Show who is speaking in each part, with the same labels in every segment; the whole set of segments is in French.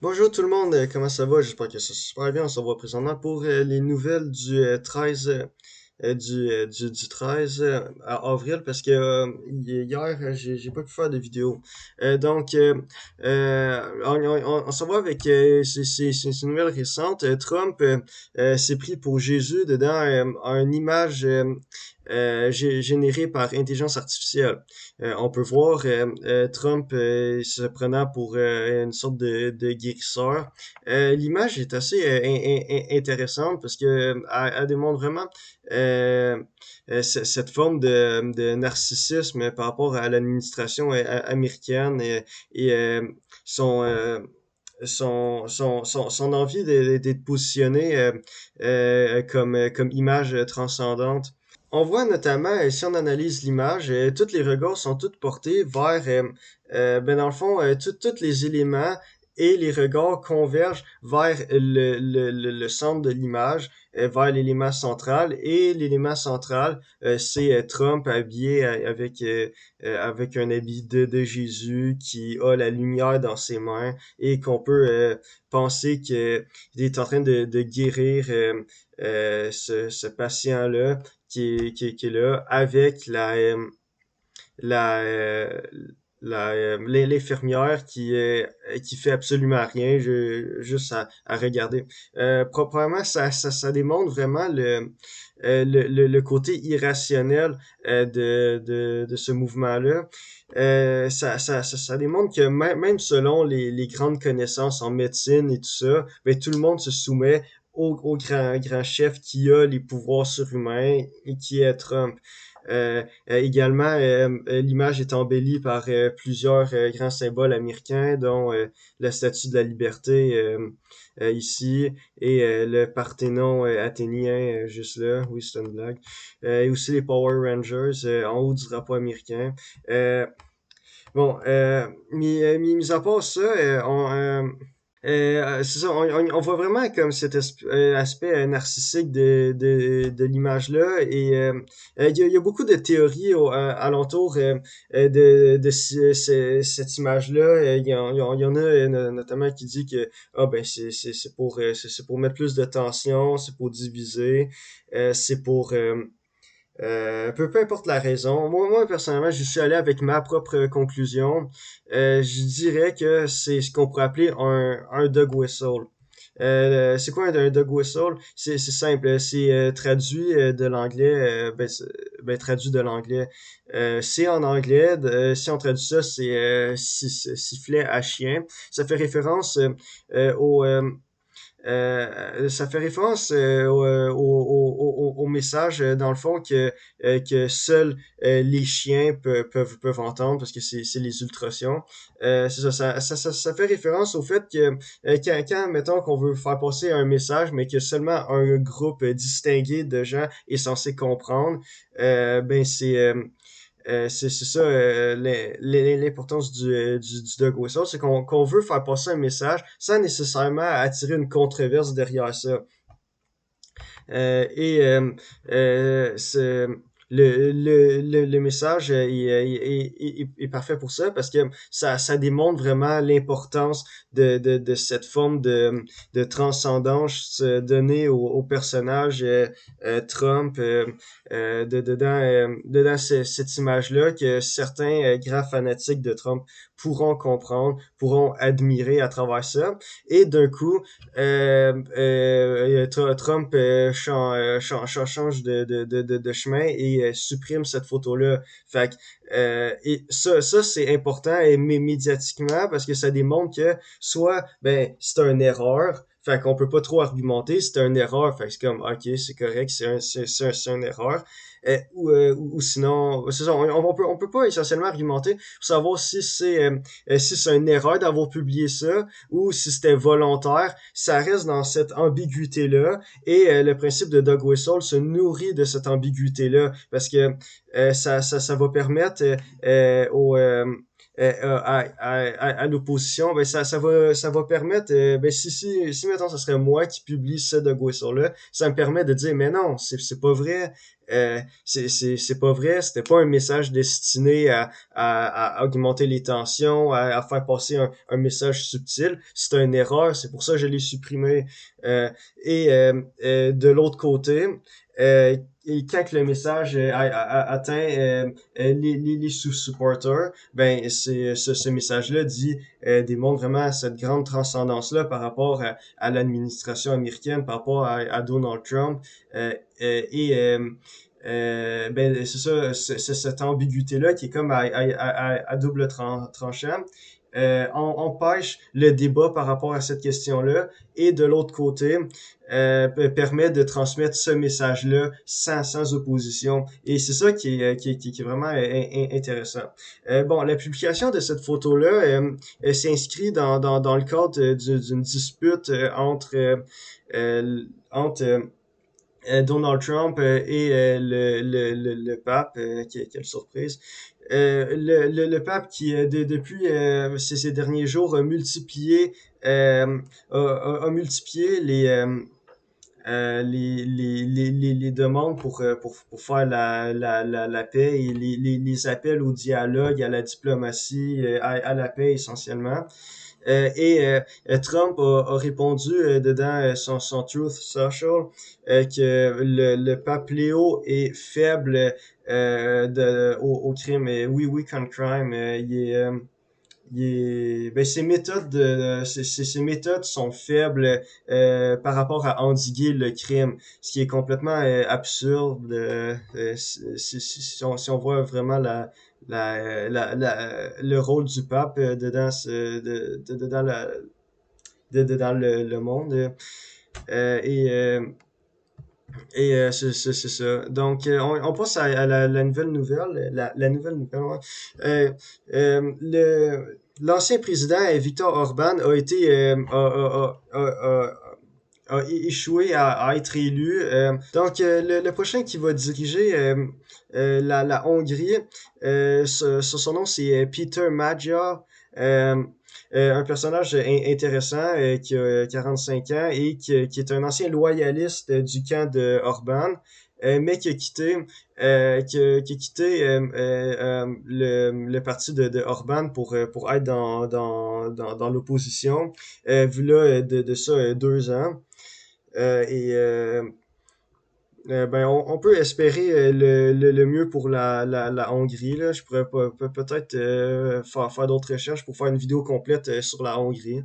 Speaker 1: Bonjour tout le monde, comment ça va? J'espère que ça va super bien. On se voit présentement pour les nouvelles du 13 du 13 avril parce que hier j'ai pas pu faire de vidéo. Donc on se voit avec ces nouvelles récentes. Trump s'est pris pour Jésus dedans une image générée par intelligence artificielle. On peut voir Trump se prenant pour une sorte de guérisseur. L'image est assez intéressante parce que elle démontre vraiment cette forme de narcissisme par rapport à l'administration américaine et son, son envie d'être positionné comme image transcendante. On voit notamment, si on analyse l'image, tous les regards sont tous portés vers, ben dans le fond, tous les éléments et les regards convergent vers le centre de l'image, vers l'élément central. Et l'élément central, c'est Trump habillé avec un habit de Jésus qui a la lumière dans ses mains et qu'on peut penser qu'il est en train de guérir ce patient-là qui est là avec la, euh, l'infirmière qui fait absolument rien, juste à regarder. Probablement, ça démontre vraiment le côté irrationnel de ce mouvement-là. Ça démontre que même selon les grandes connaissances en médecine et tout ça, ben, tout le monde se soumet au grand chef qui a les pouvoirs surhumains et qui est Trump. Également, l'image est embellie par plusieurs grands symboles américains, dont la Statue de la Liberté ici et le Parthénon athénien juste là. Oui, c'est une blague. Et aussi les Power Rangers en haut du drapeau américain. Euh, bon, mis à part ça, c'est ça, on voit vraiment comme cet aspect narcissique de l'image-là et il y a beaucoup de théories alentour cette image-là. Il y en a notamment qui dit que ben c'est pour mettre plus de tension, c'est pour diviser, c'est pour peu importe la raison. Moi, personnellement, je suis allé avec ma propre conclusion. Je dirais que c'est ce qu'on pourrait appeler un dog whistle. C'est quoi un dog whistle? C'est simple, c'est traduit de l'anglais, traduit de l'anglais. C'est en anglais, si on traduit ça, c'est sifflet à chien. Ça fait référence au ça fait référence au message, dans le fond, que seuls les chiens peuvent entendre parce que c'est les ultrasons. C'est ça, ça fait référence au fait que mettons, qu'on veut faire passer un message, mais que seulement un groupe distingué de gens est censé comprendre, ben c'est ça l'importance du dog whistle, c'est qu'on veut faire passer un message sans nécessairement attirer une controverse derrière ça. Et le message est parfait pour ça parce que ça démontre vraiment l'importance de cette forme de transcendance donnée au personnage Trump dedans cette image-là que certains grands fanatiques de Trump pourront comprendre, pourront admirer à travers ça. Et d'un coup, Trump change de chemin et supprime cette photo-là. Fait que, et ça c'est important et médiatiquement parce que ça démontre que soit ben c'est une erreur, fait qu'on peut pas trop argumenter, c'est une erreur, fait que c'est comme ok c'est correct, c'est une erreur. Ou sinon, c'est ça, on peut pas essentiellement argumenter pour savoir si c'est une erreur d'avoir publié ça ou si c'était volontaire, ça reste dans cette ambiguïté-là et le principe de dog whistle se nourrit de cette ambiguïté-là parce que ça va permettre à l'opposition, ben ça va permettre, ben si mettons ce serait moi qui publie ce dog whistle là, ça me permet de dire mais non, c'est pas vrai, C'est pas vrai, c'était pas un message destiné à augmenter les tensions, à faire passer un message subtil. C'est une erreur, c'est pour ça que je l'ai supprimé. Euh, de l'autre côté, euh, et quand le message atteint les sous-supporters, ben ce message-là démontre vraiment cette grande transcendance-là par rapport à l'administration américaine, par rapport à Donald Trump, et ben c'est ça, c'est cette ambiguïté-là qui est comme à double tranchant. Empêche le débat par rapport à cette question-là et de l'autre côté permet de transmettre ce message-là sans opposition. Et c'est ça qui est vraiment intéressant. Bon, la publication de cette photo-là s'inscrit dans le cadre d'une dispute entre Donald Trump et le pape, quelle surprise. Le pape qui, depuis ces derniers jours, a multiplié les demandes pour faire la paix et les appels au dialogue, à la diplomatie, à la paix essentiellement. Trump a répondu dedans son Truth Social que le pape Léo est faible au crime. Oui, weak on crime. Ben, ses méthodes sont faibles par rapport à endiguer le crime, ce qui est complètement absurde si on voit vraiment le rôle du pape dedans le monde. Euh, et euh, c'est ça. Donc, on passe à la nouvelle. La nouvelle nouvelle, ouais. L'ancien président Viktor Orban a été a échoué à être élu. Donc, le prochain qui va diriger la Hongrie, son nom c'est Peter Magyar. Euh, un personnage intéressant qui a 45 ans et qui est un ancien loyaliste du camp de Orban, mais qui a quitté le parti de Orban pour être dans l'opposition, vu là de ça 2 ans. Et ben on peut espérer le mieux pour la Hongrie là. Je pourrais peut-être faire d'autres recherches pour faire une vidéo complète sur la Hongrie.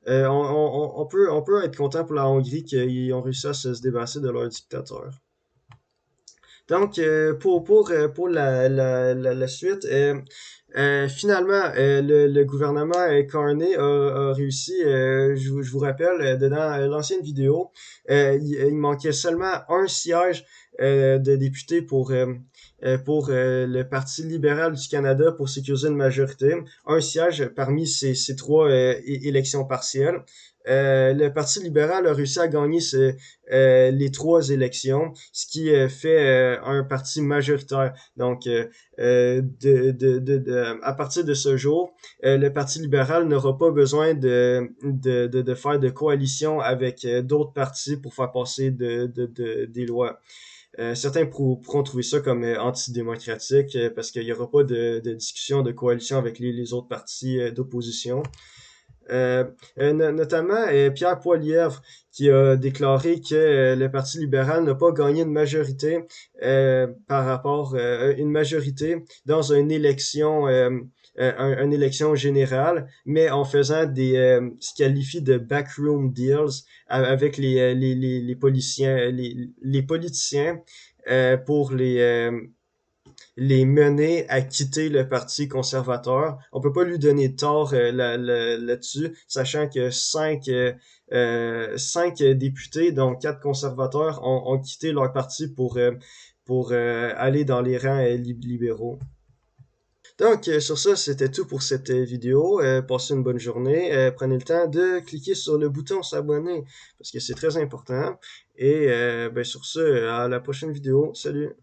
Speaker 1: On peut être content pour la Hongrie qu'ils ont réussi à se débarrasser de leur dictateur. Donc, pour la suite, finalement, le gouvernement Carney a réussi, je vous rappelle, dedans l'ancienne vidéo, il manquait seulement un siège de député pour le Parti libéral du Canada pour sécuriser une majorité. Un siège parmi ces trois élections partielles. Le Parti libéral a réussi à gagner les trois élections, ce qui fait un parti majoritaire. Donc, à partir de ce jour, le Parti libéral n'aura pas besoin de faire de coalition avec d'autres partis pour faire passer des lois. Certains pourront trouver ça comme antidémocratique parce qu'il n'y aura pas de discussion de coalition avec les autres partis d'opposition. Notamment Pierre Poilievre qui a déclaré que le Parti libéral n'a pas gagné une majorité par rapport une majorité dans une élection une élection générale, mais en faisant ce qu'il qualifie de backroom deals avec les policiers, les politiciens pour les mener à quitter le Parti conservateur. On peut pas lui donner tort là-dessus, sachant que cinq députés, dont 4 conservateurs, ont quitté leur parti pour aller dans les rangs libéraux. Donc, sur ça, c'était tout pour cette vidéo. Passez une bonne journée. Prenez le temps de cliquer sur le bouton s'abonner parce que c'est très important. Et ben, sur ce, à la prochaine vidéo. Salut!